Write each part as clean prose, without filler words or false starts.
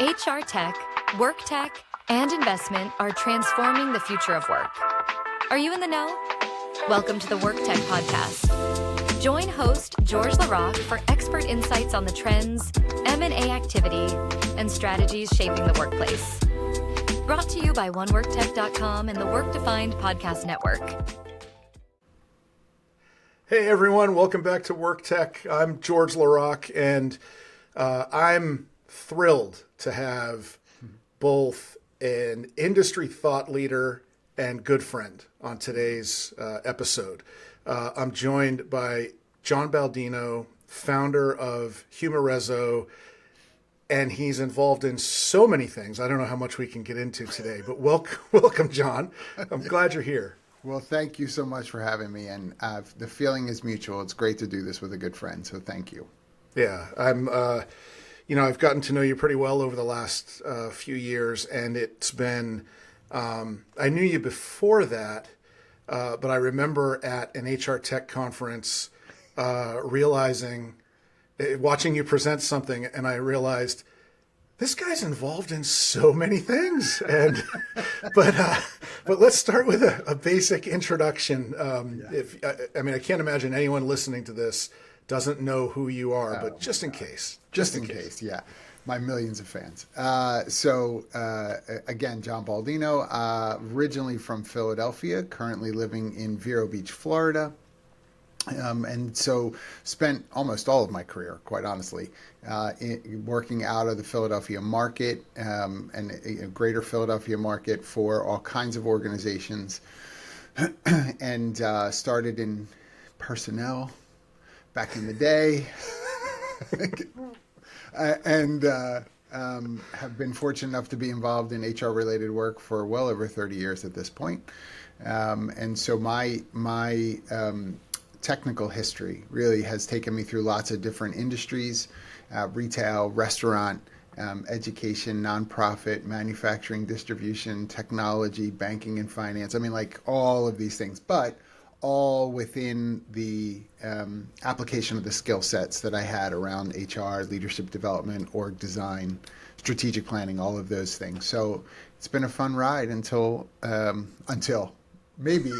HR tech, work tech, and investment are transforming the future of work. Are you in the know? Welcome to the WorkTech podcast. Join host George LaRocque for expert insights on the trends, M&A activity, and strategies shaping the workplace. Brought to you by oneworktech.com and the Work Defined Podcast Network. Hey everyone, welcome back to WorkTech. I'm George LaRocque, and I'm thrilled to have both an industry thought leader and good friend on today's episode. I'm joined by John Baldino, founder of Humareso, and he's involved in so many things. I don't know how much we can get into today, but welcome, John. I'm glad you're here. Well, thank you so much for having me, and the feeling is mutual. It's great to do this with a good friend, so thank you. Yeah, I've gotten to know you pretty well over the last few years, and it's been, I knew you before that, but I remember at an HR tech conference watching you present something, and I realized, this guy's involved in so many things, but let's start with a basic introduction. I can't imagine anyone listening to this doesn't know who you are, but just in case. Just in case, yeah. My millions of fans. Again, John Baldino, originally from Philadelphia, currently living in Vero Beach, Florida. And so spent almost all of my career, quite honestly, working out of the Philadelphia market and greater Philadelphia market for all kinds of organizations, and started in personnel back in the day, and have been fortunate enough to be involved in HR-related work for well over 30 years at this point. And so my technical history really has taken me through lots of different industries, retail, restaurant, education, nonprofit, manufacturing, distribution, technology, banking and finance. I mean, like all of these things, but all within the application of the skill sets that I had around HR, leadership development, org design, strategic planning, all of those things. So it's been a fun ride until maybe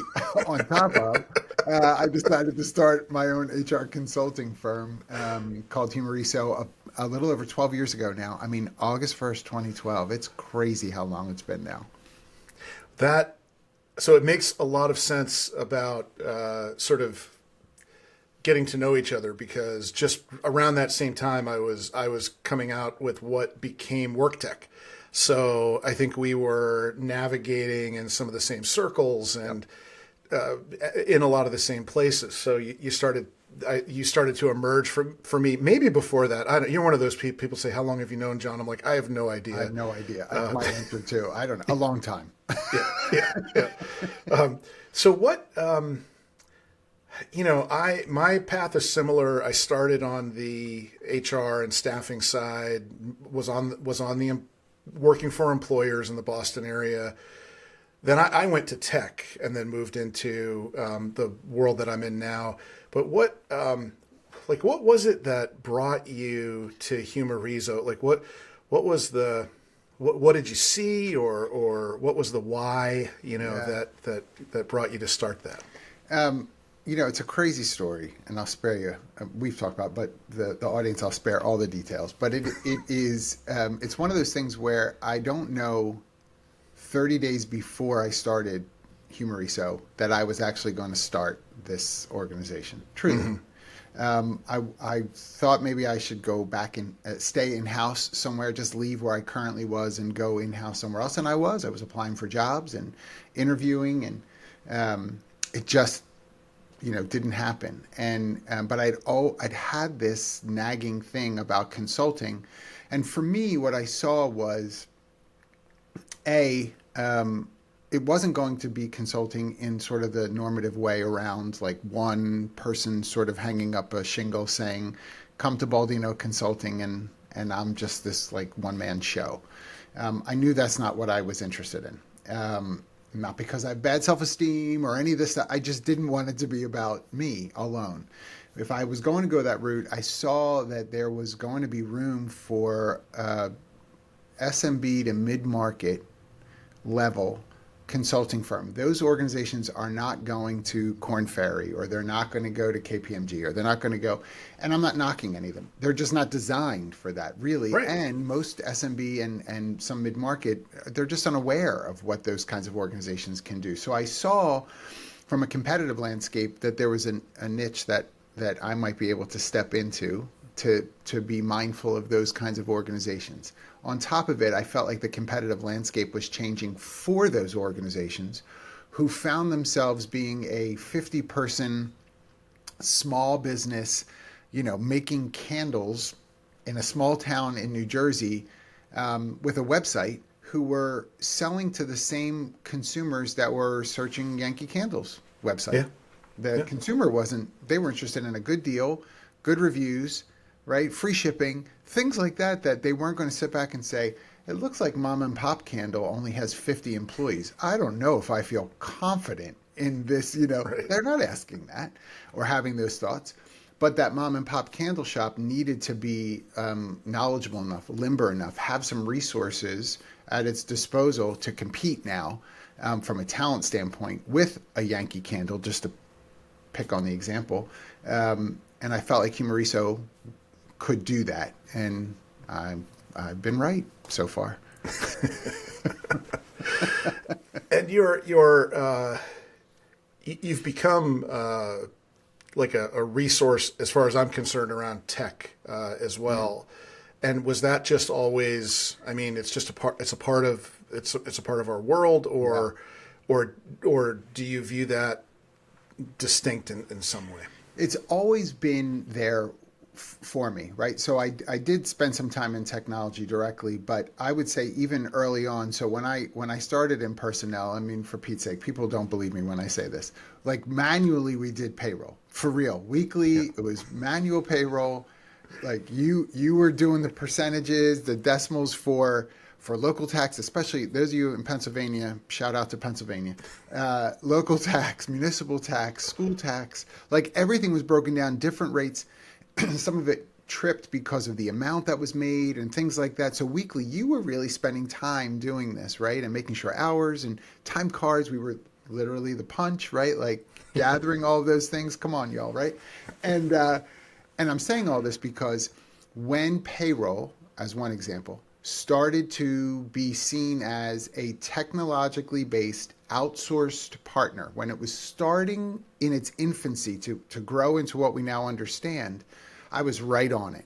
on top of, I decided to start my own HR consulting firm called Humareso a little over 12 years ago now. I mean, August 1st, 2012. It's crazy how long it's been now. So it makes a lot of sense about sort of getting to know each other, because just around that same time I was coming out with what became WorkTech. So I think we were navigating in some of the same circles and in a lot of the same places. So you started to emerge for me. Maybe before that, you're one of those people say, "How long have you known John?" I'm like, I have no idea. I have no idea. That's my answer too. I don't know. A long time. Yeah. So what? My path is similar. I started on the HR and staffing side. Was on the working for employers in the Boston area. Then I went to tech and then moved into the world that I'm in now. But what was it that brought you to Humareso? Like what did you see, or what was the why, that brought you to start that? It's a crazy story, and I'll spare you. We've talked about, but the audience, I'll spare all the details. But it is it's one of those things where I don't know 30 days before I started Humareso that I was actually going to start this organization. Truly. Mm-hmm. I thought maybe I should go back and stay in-house somewhere, just leave where I currently was and go in-house somewhere else. And I was applying for jobs and interviewing, and it just didn't happen. And but I'd had this nagging thing about consulting, and for me, what I saw was it wasn't going to be consulting in sort of the normative way around like one person sort of hanging up a shingle saying, "Come to Baldino Consulting," and I'm just this like one-man show. I knew that's not what I was interested in. Not because I have bad self-esteem or any of this stuff. I just didn't want it to be about me alone. If I was going to go that route, I saw that there was going to be room for SMB to mid-market level consulting firm. Those organizations are not going to Korn Ferry, or they're not going to go to KPMG, or they're not going to go, and I'm not knocking any of them. They're just not designed for that, really. Right. And most SMB and some mid-market, they're just unaware of what those kinds of organizations can do. So I saw from a competitive landscape that there was a niche that I might be able to step into to be mindful of those kinds of organizations. On top of it, I felt like the competitive landscape was changing for those organizations who found themselves being a 50-person small business, making candles in a small town in New Jersey with a website, who were selling to the same consumers that were searching Yankee Candle's website. Yeah. The consumer they were interested in a good deal, good reviews, right? Free shipping, things like that they weren't going to sit back and say, it looks like Mom and Pop Candle only has 50 employees. I don't know if I feel confident in this, Right. They're not asking that or having those thoughts. But that mom and pop candle shop needed to be knowledgeable enough, limber enough, have some resources at its disposal to compete now from a talent standpoint with a Yankee Candle, just to pick on the example. And I felt like Humareso could do that. And I've been right so far. And you've become like a resource, as far as I'm concerned, around tech as well. And was that just always? I mean, it's just a part. It's a part of our world, or do you view that distinct in some way? It's always been there for me, right? So I did spend some time in technology directly, but I would say even early on. So when I started in personnel, I mean, for Pete's sake, people don't believe me when I say this. Like, manually, we did payroll for real, weekly. Yeah. It was manual payroll. Like you were doing the percentages, the decimals for local tax, especially those of you in Pennsylvania. Shout out to Pennsylvania. Local tax, municipal tax, school tax. Like, everything was broken down, different rates. Some of it tripped because of the amount that was made and things like that. So weekly, you were really spending time doing this, right? And making sure hours and time cards, we were literally the punch, right? Like gathering all of those things. Come on, y'all, right? And I'm saying all this because when payroll, as one example, started to be seen as a technologically based outsourced partner, when it was starting in its infancy to grow into what we now understand, I was right on it.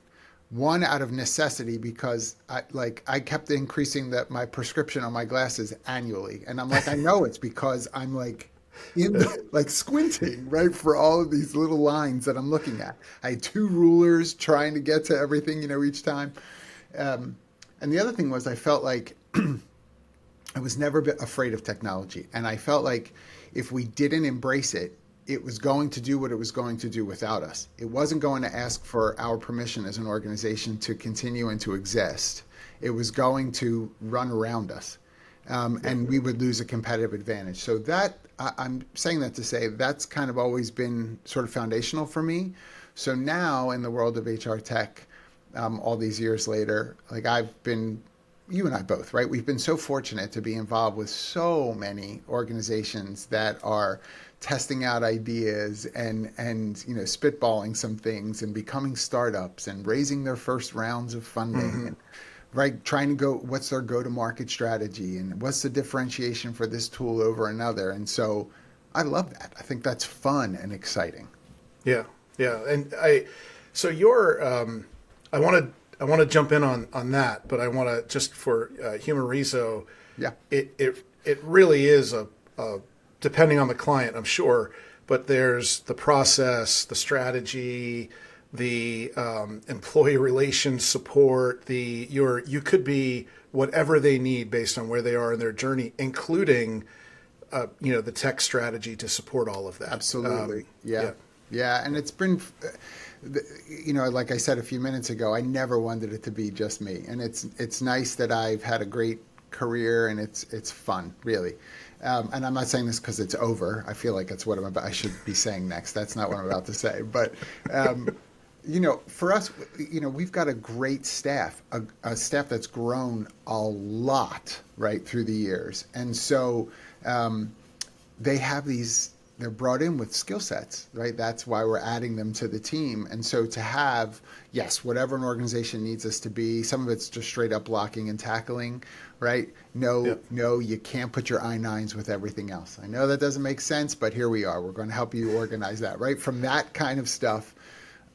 One, out of necessity, because I kept increasing my prescription on my glasses annually. And I'm like, I know it's because I'm squinting, right, for all of these little lines that I'm looking at. I had 2 rulers trying to get to everything, each time. And the other thing was, I felt like I was never afraid of technology. And I felt like if we didn't embrace it, it was going to do what it was going to do without us. It wasn't going to ask for our permission as an organization to continue and to exist. It was going to run around us. And we would lose a competitive advantage. So I'm saying that to say that's kind of always been sort of foundational for me. So now in the world of HR tech, all these years later, like you and I both, right? We've been so fortunate to be involved with so many organizations that are testing out ideas and spitballing some things and becoming startups and raising their first rounds of funding, and, right? Trying to what's their go-to-market strategy and what's the differentiation for this tool over another. And so I love that. I think that's fun and exciting. Yeah. Yeah. And I want to jump in on that, but I want to just for Humareso. Yeah. It really is a depending on the client, I'm sure, but there's the process, the strategy, the employee relations support, you could be whatever they need based on where they are in their journey, including the tech strategy to support all of that. Absolutely. Yeah. And it's been, like I said a few minutes ago, I never wanted it to be just me. And it's nice that I've had a great career, and it's fun, really. And I'm not saying this because it's over. I feel like that's what I should be saying next. That's not what I'm about to say. But For us, we've got a great staff, a staff that's grown a lot, right, through the years. And so they have they're brought in with skill sets, right? That's why we're adding them to the team. And so to have, yes, whatever an organization needs us to be, some of it's just straight up blocking and tackling, right? No, you can't put your I-9s with everything else. I know that doesn't make sense, but here we are. We're going to help you organize that, right? From that kind of stuff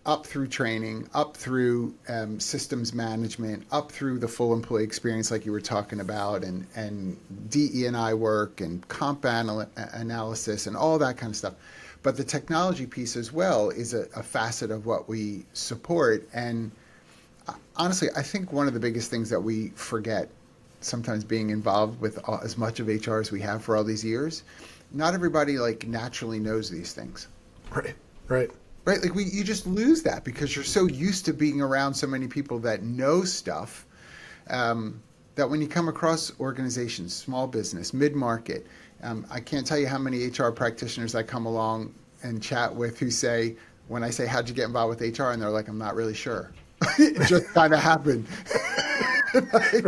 up through training, up through systems management, up through the full employee experience like you were talking about, and DE&I work and comp analysis and all that kind of stuff. But the technology piece as well is a facet of what we support. And honestly, I think one of the biggest things that we forget, sometimes being involved with as much of HR as we have for all these years, not everybody naturally knows these things. Right. Right, you just lose that because you're so used to being around so many people that know stuff, that when you come across organizations, small business, mid-market, I can't tell you how many HR practitioners I come along and chat with who say, when I say, how'd you get involved with HR? And they're like, I'm not really sure. It just kind of happened. I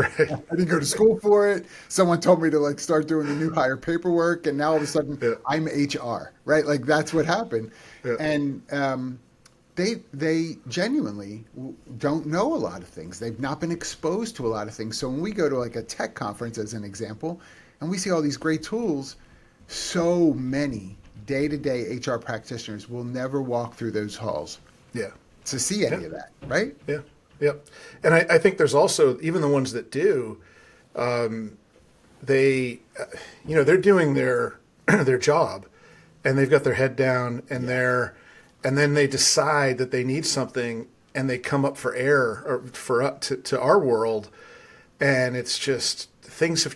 didn't go to school for it. Someone told me to start doing the new hire paperwork, and now all of a sudden I'm HR, right? That's what happened. Yeah. And they genuinely don't know a lot of things. They've not been exposed to a lot of things. So when we go to a tech conference, as an example, and we see all these great tools, so many day-to-day HR practitioners will never walk through those halls to see any of that, right? Yeah. Yep. And I think there's also, even the ones that do, they're doing their job, and they've got their head down, and and then they decide that they need something, and they come up for air or to our world, and it's just things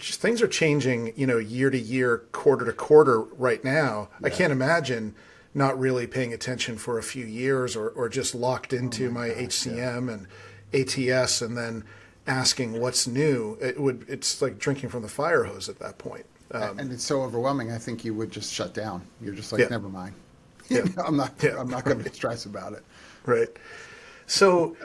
are changing, year to year, quarter to quarter right now. Yeah. I can't imagine not really paying attention for a few years or just locked into my HCM and ATS and then asking what's new. It's like drinking from the fire hose at that point. And it's so overwhelming. I think you would just shut down. You're just never mind. Yeah. I'm not going to stress about it. Right. So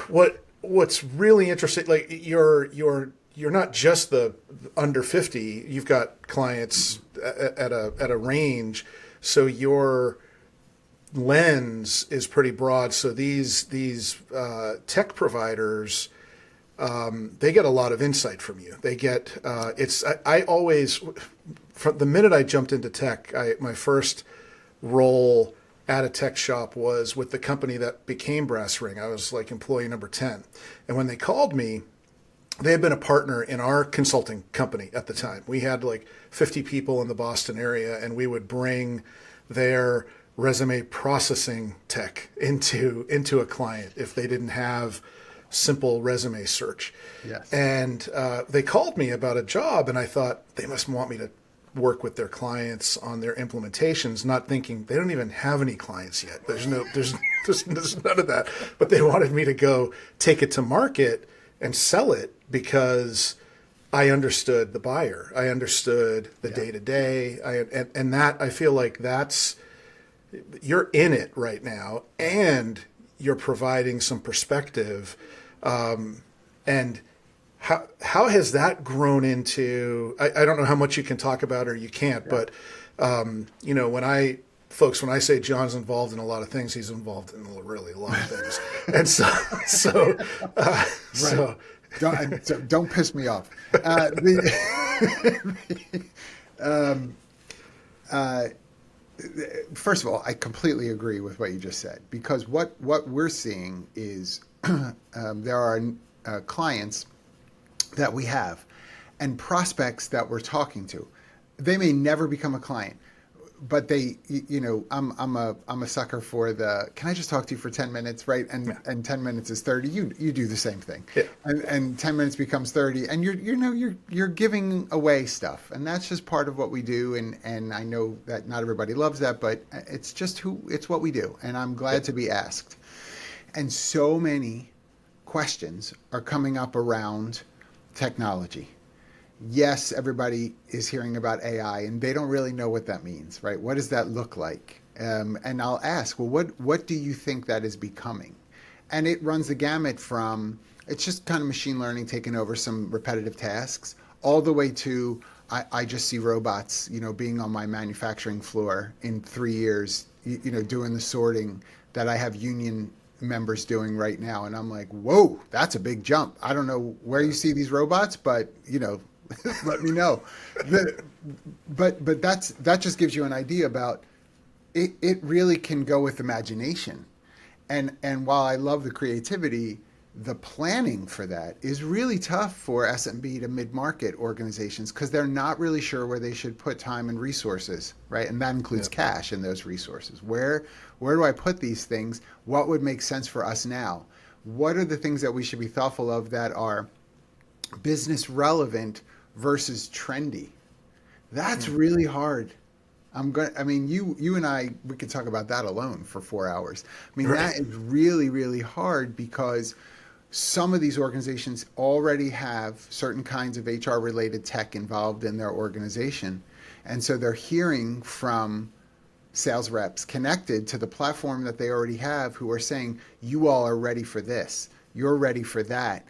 what's really interesting, you're not just the under 50, you've got clients at a range. So your lens is pretty broad. So these tech providers, they get a lot of insight from you. They get I always, from the minute I jumped into tech, my first role at a tech shop was with the company that became Brass Ring. I was employee number 10, and when they called me, they had been a partner in our consulting company at the time. We had 50 people in the Boston area, and we would bring their resume processing tech into a client if they didn't have simple resume search. Yes. And they called me about a job, and I thought they must want me to work with their clients on their implementations, not thinking they don't even have any clients yet. There's none of that. But they wanted me to go take it to market and sell it because I understood the buyer. I understood the day-to-day. And that, I feel like you're in it right now, and you're providing some perspective. And how has that grown into, I don't know how much you can talk about or you can't, but, when I say John's involved in a lot of things, he's involved in really a lot of things. And so don't piss me off. First of all, I completely agree with what you just said, because what we're seeing is there are clients that we have and prospects that we're talking to. They may never become a client, but I'm a sucker for can I just talk to you for 10 minutes, right? And 10 minutes is 30. You do the same thing. Yeah. And 10 minutes becomes 30, and you're giving away stuff, and that's just part of what we do. And I know that not everybody loves that, but it's just it's what we do, and I'm glad to be asked. And so many questions are coming up around technology. Yes, everybody is hearing about AI, and they don't really know what that means, right? What does that look like? And I'll ask, well, what do you think that is becoming? And it runs the gamut from, it's just kind of machine learning taking over some repetitive tasks, all the way to, I just see robots, being on my manufacturing floor in 3 years, doing the sorting that I have union members doing right now. And I'm like, whoa, that's a big jump. I don't know where you see these robots, but, let me know. But that just gives you an idea about it. It really can go with imagination. And while I love the creativity, the planning for that is really tough for SMB to mid-market organizations because they're not really sure where they should put time and resources, right? And that includes cash in those resources. Where do I put these things? What would make sense for us now? What are the things that we should be thoughtful of that are business relevant versus trendy? That's really hard. You and I, we could talk about that alone for 4 hours. That is really, really hard because some of these organizations already have certain kinds of HR related tech involved in their organization. And so they're hearing from sales reps connected to the platform that they already have who are saying, you all are ready for this. You're ready for that.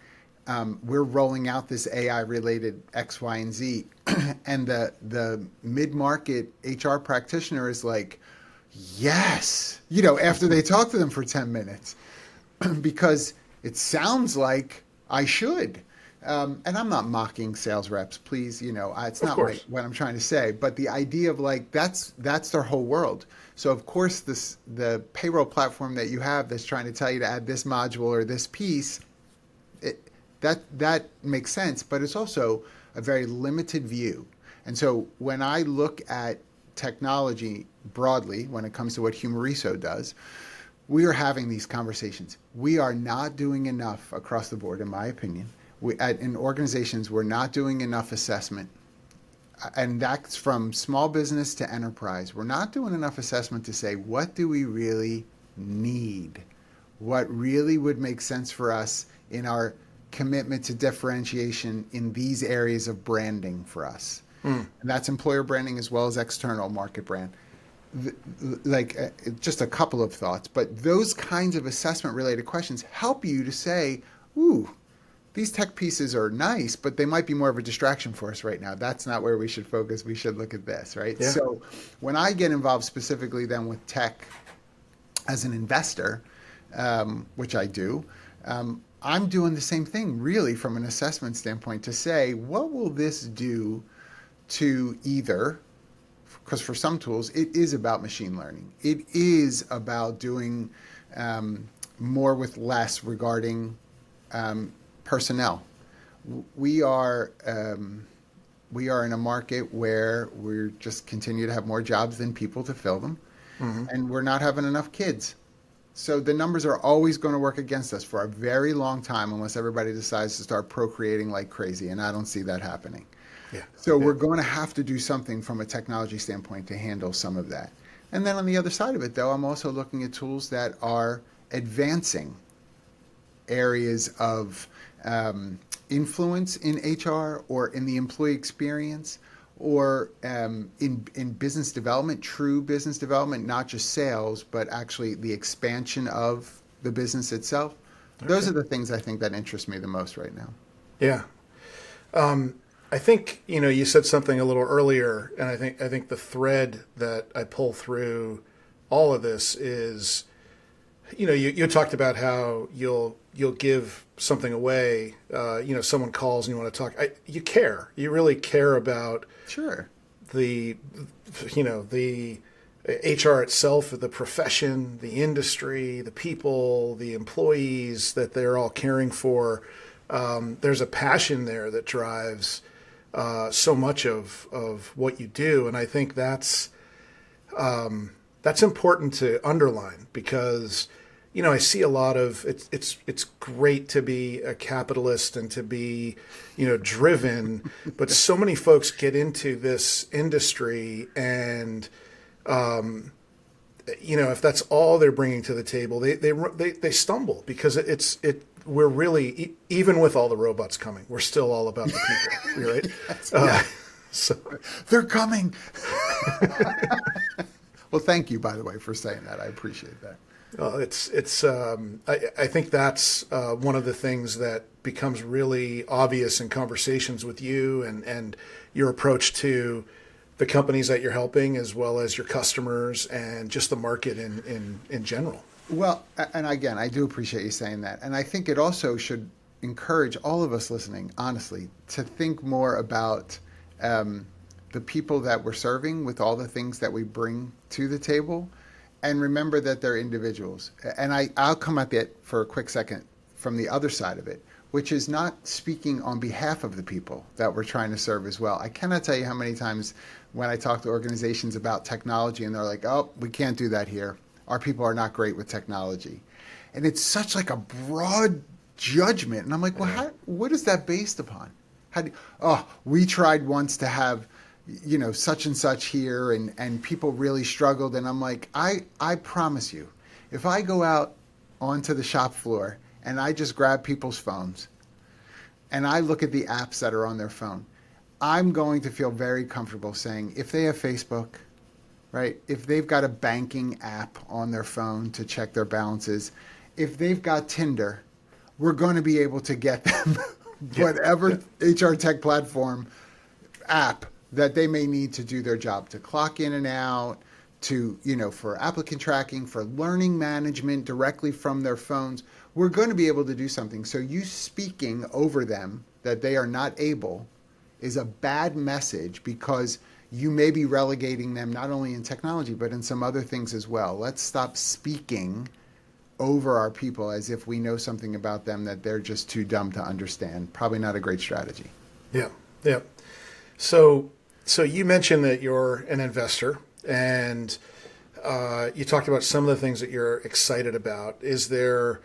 We're rolling out this AI related X, Y, and Z. And the mid-market HR practitioner is like, yes, after they talk to them for 10 minutes, because it sounds like I should. And I'm not mocking sales reps, please. It's not what I'm trying to say. But the idea of that's their whole world. So of course, the payroll platform that you have that's trying to tell you to add this module or this piece, that makes sense. But it's also a very limited view. And so when I look at technology broadly, when it comes to what Humareso does, we are having these conversations. We are not doing enough across the board, in my opinion. In organizations, we're not doing enough assessment. And that's from small business to enterprise. We're not doing enough assessment to say, what do we really need? What really would make sense for us in our commitment to differentiation in these areas of branding for us? And that's employer branding as well as external market brand. Just a couple of thoughts, but those kinds of assessment related questions help you to say, ooh, these tech pieces are nice, but they might be more of a distraction for us right now. That's not where we should focus. We should look at this, right? Yeah. So when I get involved specifically then with tech as an investor, which I do, I'm doing the same thing really from an assessment standpoint to say, what will this do to either, because for some tools, it is about machine learning. It is about doing more with less regarding personnel. We are in a market where we're just continue to have more jobs than people to fill them, and we're not having enough kids. So the numbers are always going to work against us for a very long time unless everybody decides to start procreating like crazy, and I don't see that happening. Yeah. So we're going to have to do something from a technology standpoint to handle some of that. And then on the other side of it, though, I'm also looking at tools that are advancing areas of influence in HR or in the employee experience or in business development, true business development, not just sales, but actually the expansion of the business itself. Okay. Those are the things I think that interest me the most right now. Yeah. I think, you said something a little earlier, and I think the thread that I pull through all of this is, you talked about how you'll give something away. Someone calls and you want to talk. You care. You really care about the HR itself, the profession, the industry, the people, the employees that they're all caring for. There's a passion there that drives so much of what you do, and I think that's important to underline because I see a lot of it's great to be a capitalist and to be driven, but so many folks get into this industry and if that's all they're bringing to the table, they stumble because we're really, even with all the robots coming, we're still all about the people, right? So they're coming. Well, thank you, by the way, for saying that. I appreciate that. I think that's one of the things that becomes really obvious in conversations with you and your approach to the companies that you're helping, as well as your customers and just the market in general. Well, and again, I do appreciate you saying that. And I think it also should encourage all of us listening, honestly, to think more about the people that we're serving with all the things that we bring to the table, and remember that they're individuals. And I'll come at it for a quick second from the other side of it, which is not speaking on behalf of the people that we're trying to serve as well. I cannot tell you how many times when I talk to organizations about technology and they're like, oh, we can't do that here. Our people are not great with technology. And it's such like a broad judgment. And I'm like, well, what is that based upon? We tried once to have, such and such here, and people really struggled. And I'm like, I promise you, if I go out onto the shop floor and I just grab people's phones and I look at the apps that are on their phone, I'm going to feel very comfortable saying if they have Facebook, right? If they've got a banking app on their phone to check their balances, if they've got Tinder, we're going to be able to get them whatever HR tech platform app that they may need to do their job, to clock in and out, to, for applicant tracking, for learning management directly from their phones. We're going to be able to do something. So you speaking over them that they are not able is a bad message, because you may be relegating them not only in technology, but in some other things as well. Let's stop speaking over our people as if we know something about them that they're just too dumb to understand. Probably not a great strategy. Yeah. So you mentioned that you're an investor, and you talked about some of the things that you're excited about. Is there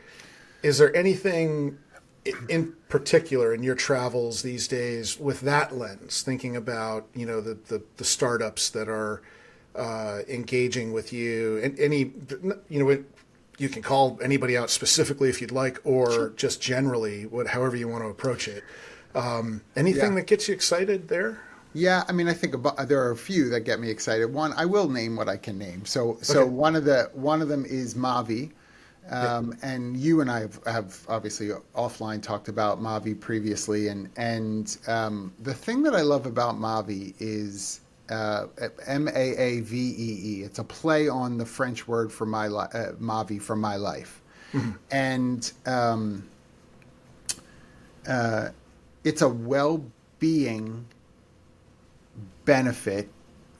anything in particular in your travels these days with that lens, thinking about, the startups that are engaging with you, and any, you can call anybody out specifically if you'd like, or just generally, however you want to approach it. Anything that gets you excited there? Yeah, I mean, I think there are a few that get me excited. One, I will name what I can name. So one of them is Mavi. And you and I have obviously offline talked about Mavi previously, and the thing that I love about Mavi is Maavee. It's a play on the French word for Mavi, for my life, and it's a well-being benefit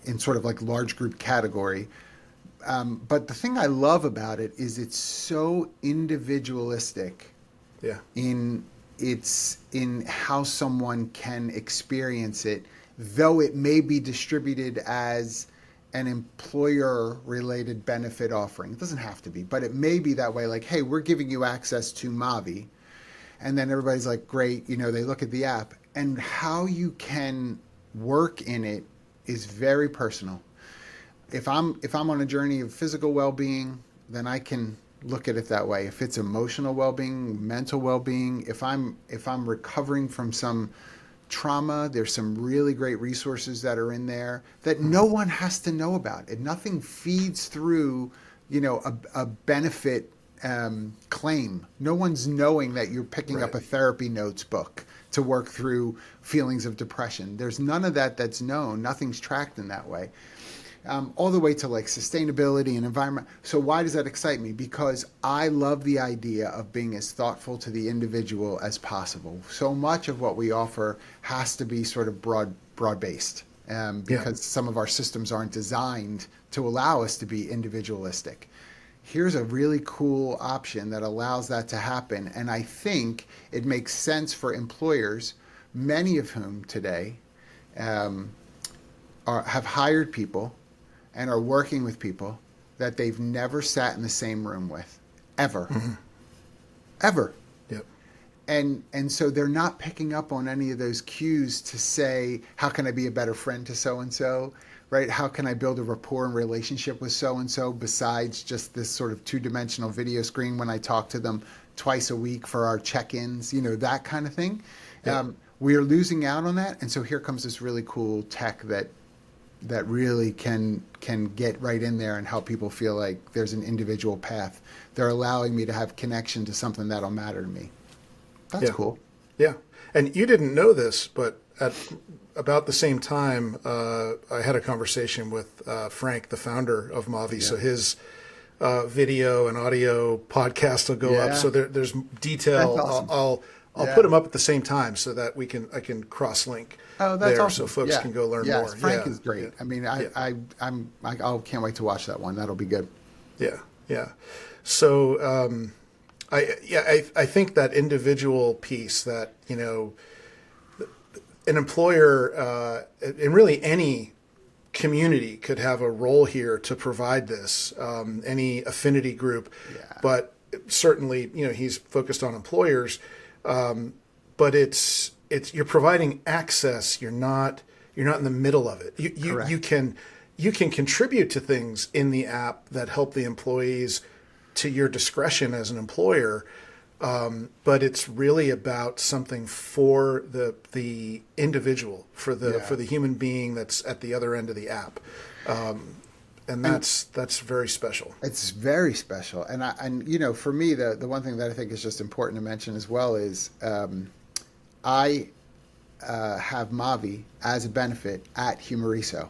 in sort of like large group category. But the thing I love about it is it's so individualistic in how someone can experience it, though it may be distributed as an employer-related benefit offering. It doesn't have to be, but it may be that way. Like, hey, we're giving you access to Mavi. And then everybody's like, great, they look at the app. And how you can work in it is very personal. If I'm on a journey of physical well-being, then I can look at it that way. If it's emotional well-being, mental well-being, if I'm recovering from some trauma, there's some really great resources that are in there that no one has to know about. And nothing feeds through, a benefit claim. No one's knowing that you're picking up a therapy notes book to work through feelings of depression. There's none of that that's known. Nothing's tracked in that way. All the way to like sustainability and environment. So why does that excite me? Because I love the idea of being as thoughtful to the individual as possible. So much of what we offer has to be sort of broad-based, because some of our systems aren't designed to allow us to be individualistic. Here's a really cool option that allows that to happen. And I think it makes sense for employers, many of whom today have hired people and are working with people that they've never sat in the same room with, ever. Ever. Yep. And so they're not picking up on any of those cues to say, how can I be a better friend to so-and-so, right? How can I build a rapport and relationship with so-and-so besides just this sort of two-dimensional video screen when I talk to them twice a week for our check-ins, that kind of thing. Yep. We are losing out on that. And so here comes this really cool tech that that really can get right in there and help people feel like there's an individual path. They're allowing me to have connection to something that'll matter to me. That's cool. Yeah. And you didn't know this, but at about the same time, I had a conversation with Frank, the founder of Mavi. Yeah. So his video and audio podcast will go up. So there's detail. Awesome. I'll put them up at the same time so that I can cross link. Oh, that's there awesome. So folks can go learn more. Frank is great. I mean, I can't wait to watch that one. That'll be good. Yeah. So I think that individual piece that, an employer and really any community could have a role here to provide this, any affinity group, but certainly, he's focused on employers, but it's you're providing access. You're not in the middle of it. You can contribute to things in the app that help the employees to your discretion as an employer. But it's really about something for the individual, for the human being that's at the other end of the app, and that's very special. It's very special, and for me, the one thing that I think is just important to mention as well is I have Mavi as a benefit at Humareso.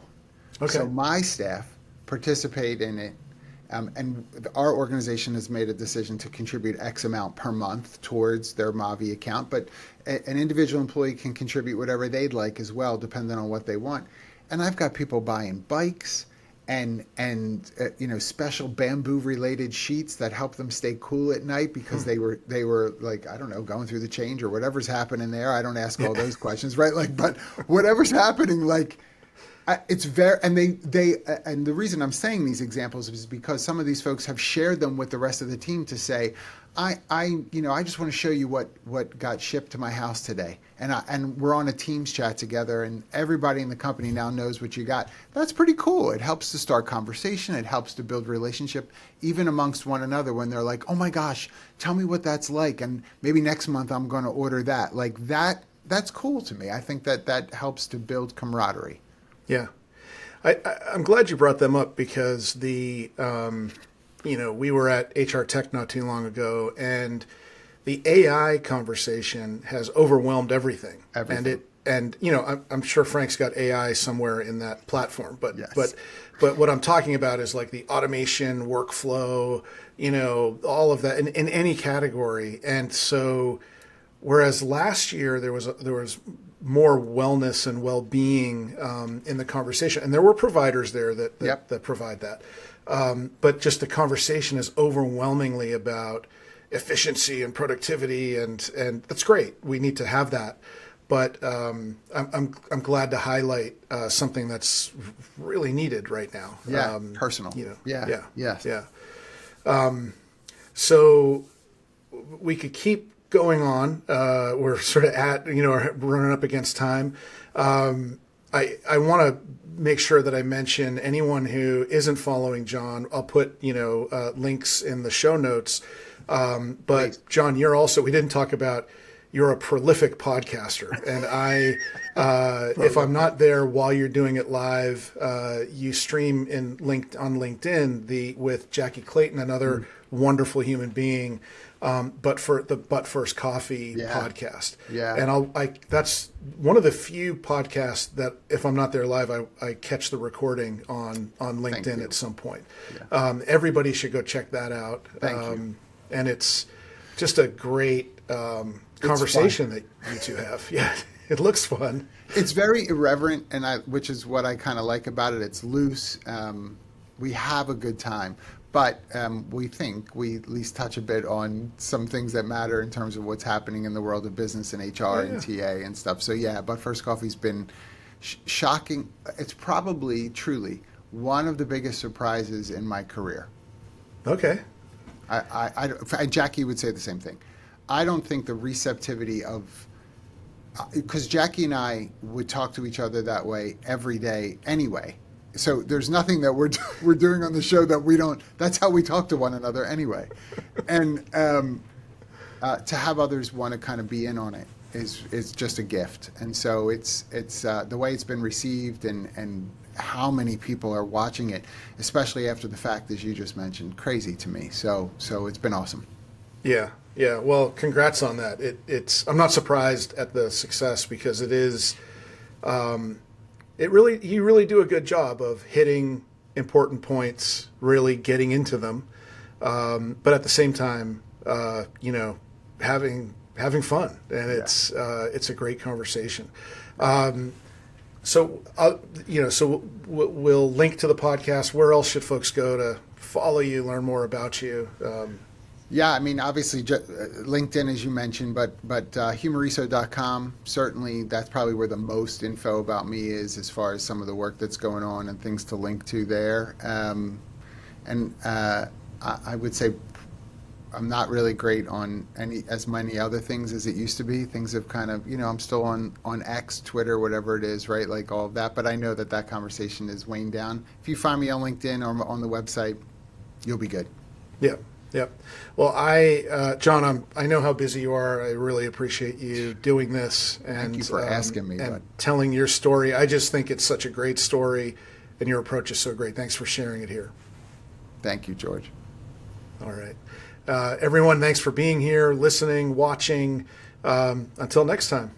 Okay. So my staff participate in it. And our organization has made a decision to contribute X amount per month towards their Mavi account, but an individual employee can contribute whatever they'd like as well, depending on what they want. And I've got people buying bikes and special bamboo related sheets that help them stay cool at night because they were like, I don't know, going through the change or whatever's happening there. I don't ask all those questions, right? But whatever's happening, it's very, and and the reason I'm saying these examples is because some of these folks have shared them with the rest of the team to say, I just want to show you what got shipped to my house today, and we're on a Teams chat together, and everybody in the company now knows what you got. That's pretty cool. It helps to start conversation. It helps to build relationship, even amongst one another when they're like, oh my gosh, tell me what that's like, and maybe next month I'm going to order that. Like that. That's cool to me. I think that helps to build camaraderie. Yeah. I'm glad you brought them up because we were at HR Tech not too long ago, and the AI conversation has overwhelmed everything. And I'm sure Frank's got AI somewhere in that platform, but what I'm talking about is like the automation, workflow, all of that in any category. And so, whereas last year there was more wellness and well-being in the conversation, and there were providers there that provide that, but just the conversation is overwhelmingly about efficiency and productivity, and that's great. We need to have that, but I'm glad to highlight something that's really needed right now. Personal. So we could keep going on. We're sort of running up against time. I want to make sure that I mention anyone who isn't following John. I'll put links in the show notes. But great. John, we didn't talk about, you're a prolific podcaster, and if I'm not there while you're doing it live, you stream on LinkedIn with Jackie Clayton, another wonderful human being. But for the But First Coffee podcast. And that's one of the few podcasts that if I'm not there live, I catch the recording on LinkedIn at some point. Everybody should go check that out. Thank you. And it's just a great conversation that you two have. Yeah, it looks fun. It's very irreverent, which is what I kind of like about it. It's loose. We have a good time. But we think we at least touch a bit on some things that matter in terms of what's happening in the world of business and HR and TA and stuff. So But First Coffee's been shocking. It's probably truly one of the biggest surprises in my career. Okay. Jackie would say the same thing. I don't think the receptivity of, because Jackie and I would talk to each other that way every day anyway. So there's nothing that we're doing on the show that we don't. That's how we talk to one another anyway. And to have others want to kind of be in on it is just a gift. And so it's the way it's been received and how many people are watching it, especially after the fact, as you just mentioned, crazy to me. So it's been awesome. Yeah. Yeah. Well, congrats on that. I'm not surprised at the success because it is, you really do a good job of hitting important points, really getting into them. But at the same time, having fun, and it's a great conversation. So we'll link to the podcast. Where else should folks go to follow you, learn more about you? Yeah, I mean, obviously LinkedIn, as you mentioned, but Humareso.com, certainly that's probably where the most info about me is as far as some of the work that's going on and things to link to there. I would say I'm not really great on as many other things as it used to be. Things have kind of, I'm still on X, Twitter, whatever it is, right? Like all of that. But I know that conversation is weighing down. If you find me on LinkedIn or on the website, you'll be good. Yeah. Yep. Well, John, I know how busy you are. I really appreciate you doing this and thank you for asking me and telling your story. I just think it's such a great story, and your approach is so great. Thanks for sharing it here. Thank you, George. All right, everyone. Thanks for being here, listening, watching. Until next time.